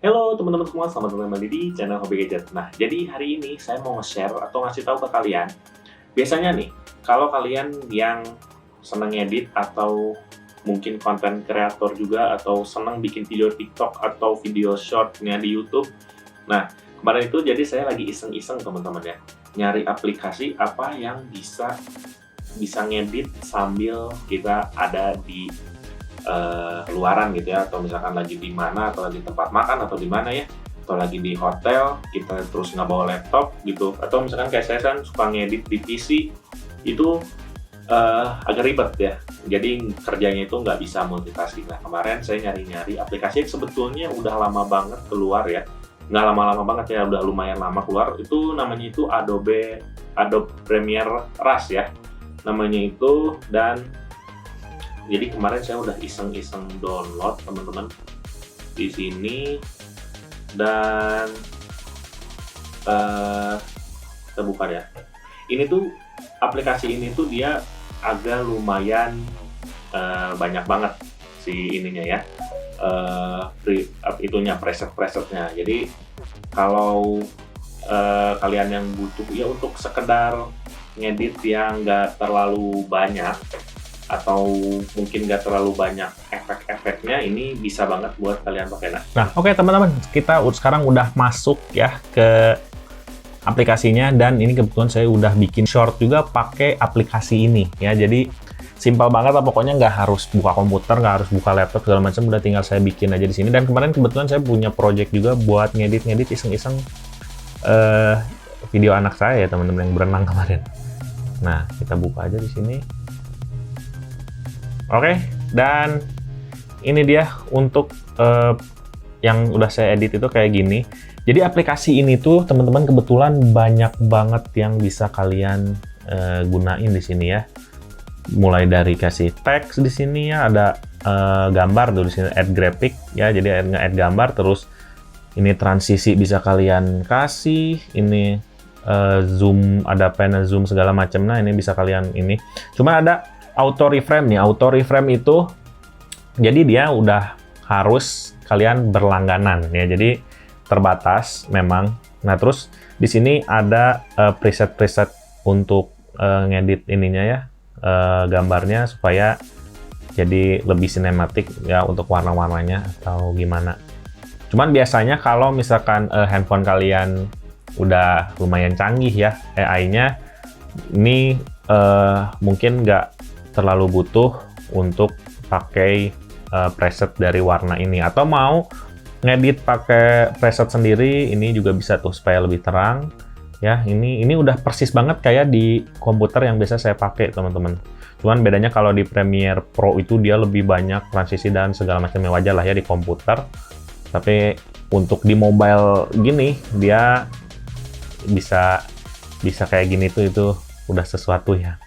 Halo teman-teman semua, selamat datang kembali di channel Hobi Gadget. Nah, jadi hari ini saya mau nge-share atau ngasih tahu ke kalian, biasanya nih, kalau kalian yang seneng edit atau mungkin konten kreator juga, atau seneng bikin video TikTok atau video short-nya di YouTube. Nah, kemarin itu jadi saya lagi iseng-iseng teman-teman ya, nyari aplikasi apa yang bisa ngedit sambil kita ada di luaran gitu ya, atau misalkan lagi di mana, atau lagi tempat makan, atau di mana ya, atau lagi di hotel, kita terus nggak bawa laptop gitu, atau misalkan kayak saya kan suka ngedit di PC, itu agak ribet ya, jadi kerjanya itu nggak bisa multitasking. Nah, kemarin saya nyari-nyari aplikasi yang sebetulnya udah lama banget keluar ya, nggak lama-lama banget ya, udah lumayan lama keluar, itu namanya itu Adobe Premiere Rush ya, namanya itu. Dan jadi kemarin saya udah iseng-iseng download teman-teman di sini, dan kita buka ya. Ini tuh aplikasi ini tuh dia agak lumayan banyak banget si ininya ya, itunya presetnya. Jadi kalau kalian yang butuh ya untuk sekedar ngedit yang nggak terlalu banyak, atau mungkin nggak terlalu banyak efek-efeknya, ini bisa banget buat kalian pakai. Nah, oke teman-teman, kita sekarang udah masuk ya ke aplikasinya, dan ini kebetulan saya udah bikin short juga pakai aplikasi ini ya. Jadi simpel banget lah, pokoknya nggak harus buka komputer, nggak harus buka laptop segala macam, udah tinggal saya bikin aja di sini. Dan kemarin kebetulan saya punya project juga buat ngedit iseng-iseng video anak saya ya teman-teman, yang berenang kemarin. Nah, kita buka aja di sini. Oke, dan ini dia untuk yang udah saya edit itu kayak gini. Jadi aplikasi ini tuh teman-teman kebetulan banyak banget yang bisa kalian gunain di sini ya. Mulai dari kasih teks di sini ya, ada gambar tuh di sini, add graphic ya. Jadi nge-add gambar, terus ini transisi bisa kalian kasih, ini zoom, ada panel zoom segala macam. Nah, ini bisa kalian ini. Cuma ada auto reframe nih. Auto reframe itu jadi dia udah harus kalian berlangganan ya, jadi terbatas memang. Nah, terus di sini ada preset untuk ngedit ininya ya, gambarnya, supaya jadi lebih sinematik ya untuk warna-warnanya atau gimana. Cuman biasanya kalau misalkan handphone kalian udah lumayan canggih ya AI-nya, ini mungkin nggak terlalu butuh untuk pakai preset dari warna ini, atau mau ngedit pakai preset sendiri, ini juga bisa tuh supaya lebih terang ya. Ini udah persis banget kayak di komputer yang biasa saya pakai teman-teman. Cuman bedanya kalau di Premiere Pro itu dia lebih banyak transisi dan segala macamnya, wajar lah ya di komputer. Tapi untuk di mobile gini dia bisa kayak gini tuh, itu udah sesuatu ya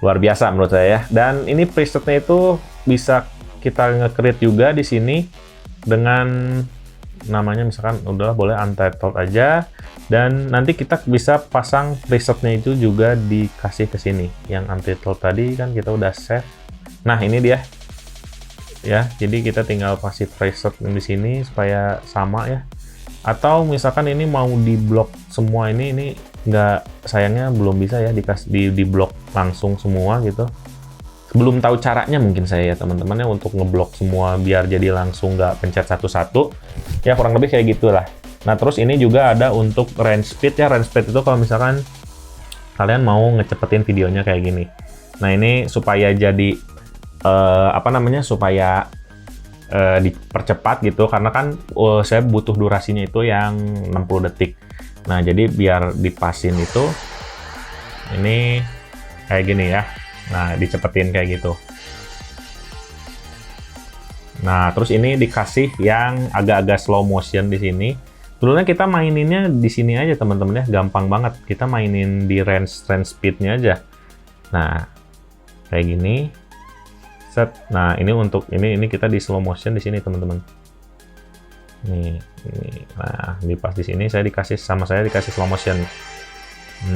luar biasa menurut saya ya. Dan ini presetnya itu bisa kita nge-create juga di sini dengan namanya, misalkan udah boleh untitled aja, dan nanti kita bisa pasang presetnya itu juga dikasih ke sini. Yang untitled tadi kan kita udah save. Nah, ini dia ya. Jadi kita tinggal kasih preset di sini supaya sama ya. Atau misalkan ini mau di blok semua, ini nggak, sayangnya belum bisa ya di blok langsung semua gitu. Belum tahu caranya mungkin saya ya teman-teman ya, untuk ngeblok semua biar jadi langsung nggak pencet satu-satu ya, kurang lebih kayak gitulah. Nah, terus ini juga ada untuk range speed ya. Range speed itu kalau misalkan kalian mau ngecepetin videonya kayak gini. Nah, ini supaya jadi supaya dipercepat gitu, karena kan saya butuh durasinya itu yang 60 detik. Nah, jadi biar dipasin itu ini kayak gini ya. Nah, dicepetin kayak gitu. Nah, terus ini dikasih yang agak-agak slow motion di sini. Dulunya kita maininnya di sini aja teman-teman ya, gampang banget. Kita mainin di range speednya aja. Nah, kayak gini. Set. Nah, ini untuk ini kita di slow motion di sini teman-teman. Nih. Nah, di pas di sini saya dikasih slow motion.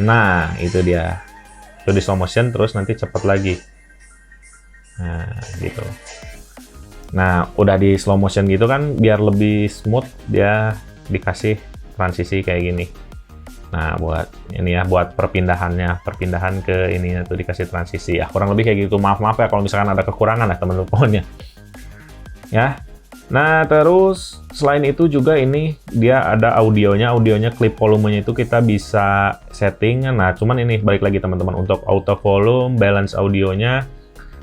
Nah, itu dia. Itu di slow motion, terus nanti cepat lagi. Nah, gitu. Nah, udah di slow motion gitu kan, biar lebih smooth, dia dikasih transisi kayak gini. Nah, buat ini ya, buat perpindahan ke ini tuh dikasih transisi ya. Kurang lebih kayak gitu. Maaf ya kalau misalkan ada kekurangan ya teman-teman pokoknya. Ya. Nah, terus selain itu juga ini dia ada audionya klip volumenya itu kita bisa setting. Nah, cuman ini balik lagi teman-teman, untuk auto volume, balance audionya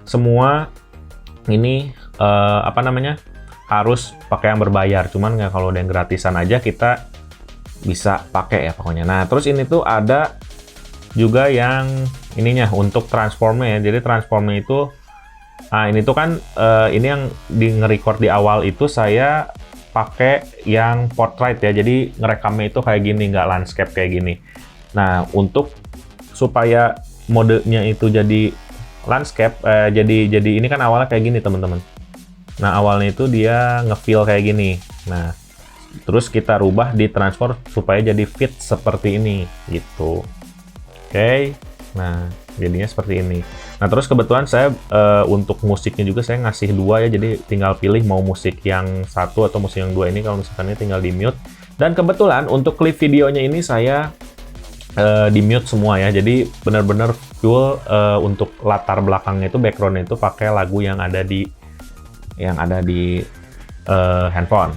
semua ini harus pakai yang berbayar. Cuman nggak, kalau udah yang gratisan aja kita bisa pakai ya pokoknya. Nah, terus ini tuh ada juga yang ininya untuk transformnya ya. Jadi transformnya itu, ini tuh kan ini yang nge-record di awal itu saya pakai yang portrait ya. Jadi ngerekamnya itu kayak gini, nggak landscape kayak gini. Nah, untuk supaya modenya itu jadi landscape, jadi ini kan awalnya kayak gini teman-teman. Nah, awalnya itu dia nge-fill kayak gini. Nah, terus kita rubah di transfer supaya jadi fit seperti ini gitu. Oke. Nah, jadinya seperti ini. Nah, terus kebetulan saya untuk musiknya juga saya ngasih 2 ya. Jadi tinggal pilih mau musik yang 1 atau musik yang 2 ini. Kalau misalkan ini tinggal di mute. Dan kebetulan untuk klip videonya ini saya di mute semua ya. Jadi benar-benar full untuk latar belakangnya itu, backgroundnya itu pakai lagu yang ada di handphone.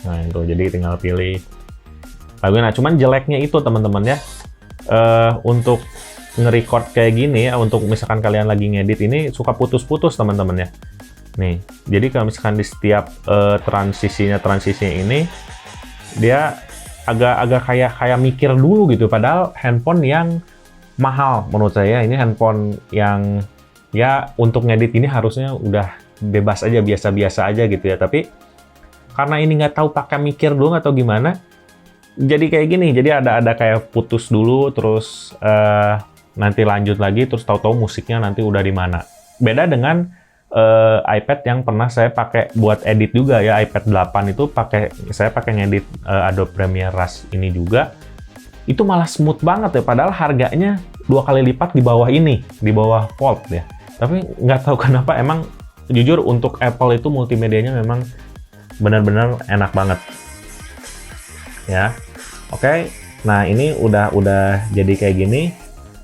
Nah, itu jadi tinggal pilih lagunya. Nah, cuman jeleknya itu teman-teman ya, untuk nge-record kayak gini ya, untuk misalkan kalian lagi ngedit ini suka putus-putus teman-teman ya. Nih, jadi kalau misalkan di setiap transisinya ini dia agak kayak mikir dulu gitu, padahal handphone yang mahal menurut saya. Ini handphone yang ya untuk ngedit ini harusnya udah bebas aja, biasa-biasa aja gitu ya. Tapi karena ini nggak tahu pakai mikir dulu atau gimana, jadi kayak gini. Jadi ada kayak putus dulu, terus nanti lanjut lagi, terus tahu-tahu musiknya nanti udah di mana. Beda dengan iPad yang pernah saya pakai buat edit juga ya, iPad 8 itu saya pakai ngedit Adobe Premiere Rush ini juga. Itu malah smooth banget ya, padahal harganya 2 kali lipat di bawah ini, di bawah Fold ya. Tapi nggak tahu kenapa, emang jujur untuk Apple itu multimedianya memang benar-benar enak banget ya. Oke. Nah, ini udah jadi kayak gini.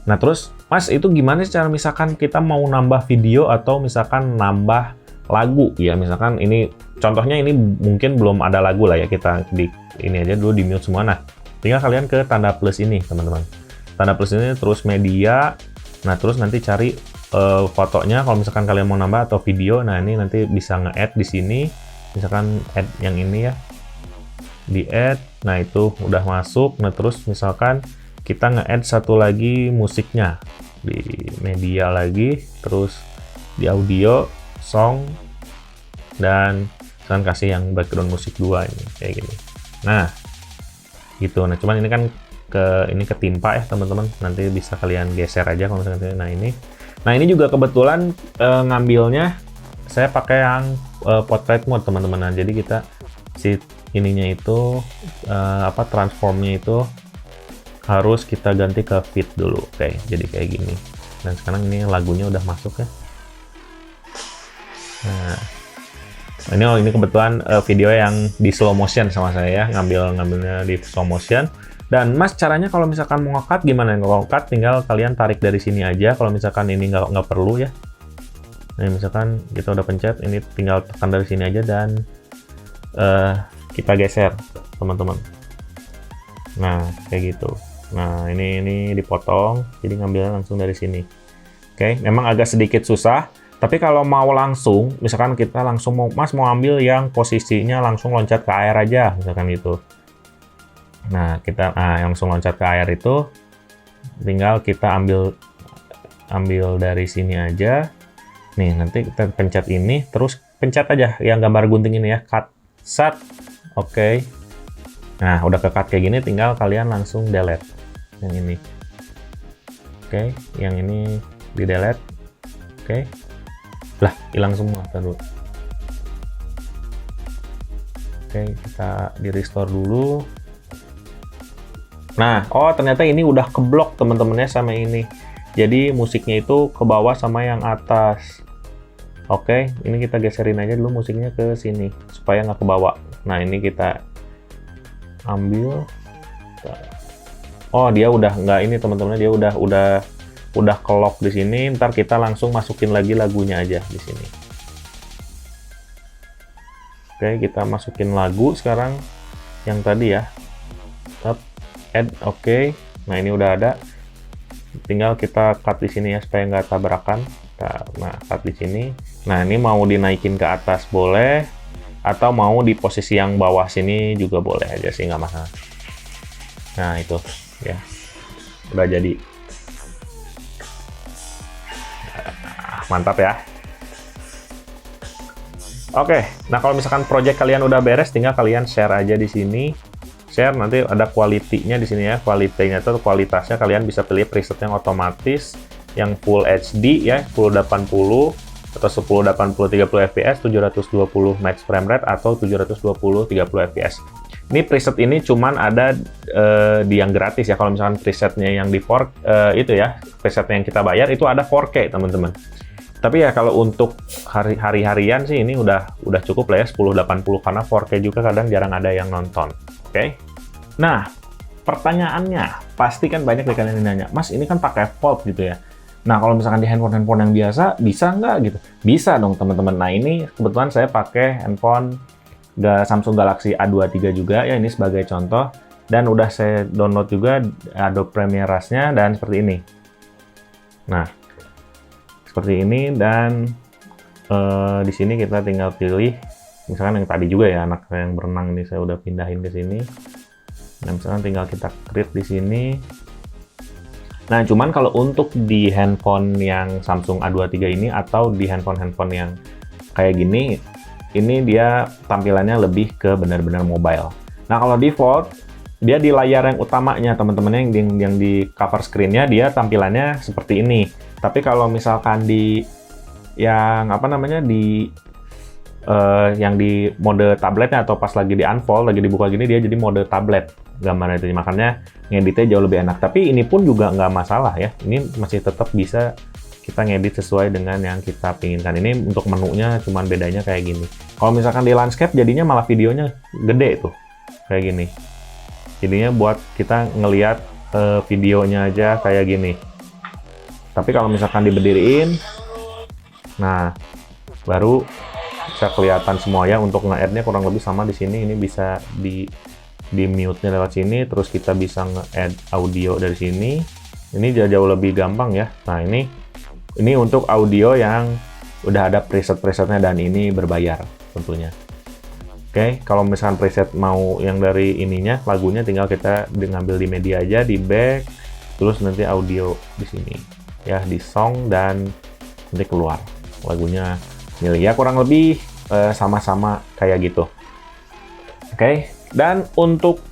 Nah, terus Mas, itu gimana sih cara misalkan kita mau nambah video atau misalkan nambah lagu ya? Misalkan ini contohnya, ini mungkin belum ada lagu lah ya, kita di ini aja dulu, di mute semua. Nah, tinggal kalian ke tanda plus ini teman-teman, tanda plus ini, terus media. Nah, terus nanti cari fotonya kalau misalkan kalian mau nambah atau video. Nah, ini nanti bisa nge-add di sini. Misalkan add yang ini ya, di add. Nah, itu udah masuk. Nah, terus misalkan kita nge-add satu lagi musiknya di media lagi, terus di audio, song, dan misalkan kasih yang background musik 2 ini kayak gini. Nah, gitu. Nah, cuman ini kan ketimpa ya teman-teman. Nanti bisa kalian geser aja kalau misalkan. Nah, ini juga kebetulan ngambilnya saya pakai yang portrait mode teman-teman. Nah, jadi kita ininya itu transformnya itu harus kita ganti ke fit dulu. Oke, jadi kayak gini. Dan sekarang ini lagunya udah masuk ya. Nah, ini kebetulan video yang di slow motion sama saya ya, ngambilnya di slow motion. Dan Mas, caranya kalau misalkan mau nge-cut gimana? Kalau cut tinggal kalian tarik dari sini aja. Kalau misalkan ini nggak perlu ya. Nah, misalkan kita udah pencet, ini tinggal tekan dari sini aja dan kita geser teman-teman. Nah, kayak gitu. Nah, ini dipotong, jadi ngambilnya langsung dari sini. Oke, memang agak sedikit susah, tapi kalau mau langsung, misalkan kita langsung Mas mau ambil yang posisinya langsung loncat ke air aja, misalkan gitu. Nah, kita langsung loncat ke air itu, tinggal kita ambil dari sini aja. Nih, nanti kita pencet ini, terus pencet aja yang gambar gunting ini ya, cut, set, oke. Nah, udah ke-cut kayak gini, tinggal kalian langsung delete yang ini. Oke, yang ini di delete. Oke. Lah, hilang semua. Dulu. Oke, kita di restore dulu. Nah, ternyata ini udah keblok teman-temannya sama ini. Jadi musiknya itu ke bawah sama yang atas. Oke, ini kita geserin aja dulu musiknya ke sini supaya nggak ke bawah. Nah, ini kita ambil. Oh, dia udah nggak ini teman-teman, dia udah ke-lock di sini. Ntar kita langsung masukin lagi lagunya aja di sini. Oke, kita masukin lagu sekarang yang tadi ya. Add, oke. Nah, ini udah ada. Tinggal kita cut di sini ya supaya nggak tabrakan. Nah, cut di sini. Nah, ini mau dinaikin ke atas boleh, atau mau di posisi yang bawah sini juga boleh aja sih, nggak masalah. Nah, itu ya udah jadi. Mantap ya. Oke, nah kalau misalkan project kalian udah beres, tinggal kalian share aja di sini. Share, nanti ada quality-nya di sini ya. Quality-nya itu kualitasnya kalian bisa pilih preset yang otomatis, yang full HD ya, full 80 atau 1080 30 fps, 720 max frame rate atau 720 30 fps. Ini preset ini cuman ada di yang gratis ya. Kalau misalkan presetnya yang di itu ya, presetnya yang kita bayar itu ada 4K teman-teman. Tapi ya kalau untuk hari-harian sih ini udah cukup lah ya 1080, karena 4K juga kadang jarang ada yang nonton. Oke. Nah, pertanyaannya pasti kan banyak dari kalian yang nanya, Mas ini kan pakai Volt gitu ya. Nah, kalau misalkan di handphone yang biasa bisa nggak gitu? Bisa dong teman-teman. Nah, ini kebetulan saya pakai handphone Samsung Galaxy A23 juga ya, ini sebagai contoh. Dan udah saya download juga Adobe Premiere Rush-nya dan seperti ini. Nah, seperti ini, dan di sini kita tinggal pilih misalkan yang tadi juga ya, anak saya yang berenang ini saya udah pindahin ke sini. Nah, misalkan tinggal kita create di sini. Nah, cuman kalau untuk di handphone yang Samsung A23 ini atau di handphone yang kayak gini, ini dia tampilannya lebih ke benar-benar mobile. Nah, kalau default dia di layar yang utamanya teman-teman, yang di cover screen-nya dia tampilannya seperti ini. Tapi kalau misalkan di yang yang di mode tabletnya atau pas lagi di unfold, lagi dibuka gini, dia jadi mode tablet gambarnya itu. Makanya ngeditnya jauh lebih enak. Tapi ini pun juga nggak masalah ya. Ini masih tetap bisa kita ngedit sesuai dengan yang kita pinginkan. Ini untuk menunya cuman bedanya kayak gini. Kalau misalkan di landscape jadinya malah videonya gede tuh. Kayak gini. Jadinya buat kita ngelihat videonya aja kayak gini. Tapi kalau misalkan diberdiriin, nah baru bisa kelihatan semua ya. Untuk nge-add-nya kurang lebih sama di sini. Ini bisa di mute-nya lewat sini, terus kita bisa nge-add audio dari sini. Ini jauh lebih gampang ya. Nah, ini untuk audio yang udah ada preset-presetnya dan ini berbayar tentunya. Oke, kalau misalkan preset mau yang dari ininya, lagunya tinggal kita ngambil di media aja, di back, terus nanti audio di sini. Ya, di song, dan nanti keluar lagunya milih ya, kurang lebih sama-sama kayak gitu. Oke, dan untuk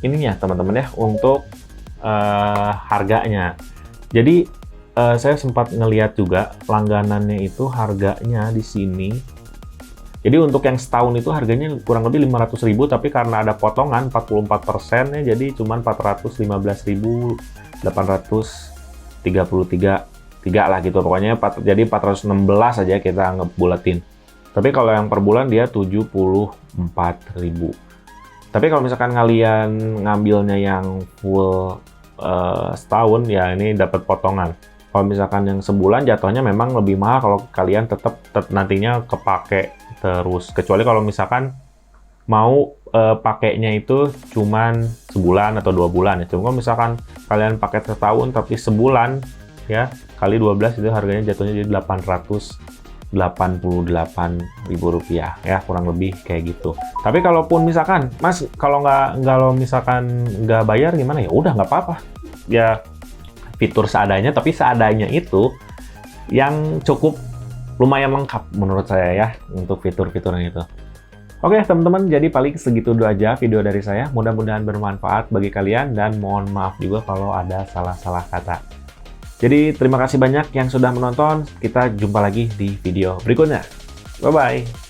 ininya teman-teman ya, untuk harganya. Jadi saya sempat ngeliat juga langganannya itu harganya di sini. Jadi untuk yang setahun itu harganya kurang lebih 500.000, tapi karena ada potongan 44% ya, jadi cuma 415.833 lah gitu. Pokoknya jadi 416 aja kita ngebulatin. Tapi kalau yang per bulan dia 74.000. Tapi kalau misalkan kalian ngambilnya yang full setahun ya, ini dapat potongan. Kalau misalkan yang sebulan jatuhnya memang lebih mahal kalau kalian tetap nantinya kepake terus. Kecuali kalau misalkan mau pakainya itu cuman sebulan atau 2 bulan ya. Cuma misalkan kalian pakai setahun tapi sebulan ya, kali 12 itu harganya jatuhnya jadi 888.000 rupiah ya, kurang lebih kayak gitu. Tapi kalaupun misalkan Mas kalau misalkan nggak bayar gimana, ya udah nggak apa-apa ya, fitur seadanya. Tapi seadanya itu yang cukup lumayan lengkap menurut saya ya untuk fitur-fiturnya itu. Oke teman-teman, jadi paling segitu dulu aja video dari saya. Mudah-mudahan bermanfaat bagi kalian, dan mohon maaf juga kalau ada salah-salah kata. Jadi terima kasih banyak yang sudah menonton. Kita jumpa lagi di video berikutnya. Bye-bye.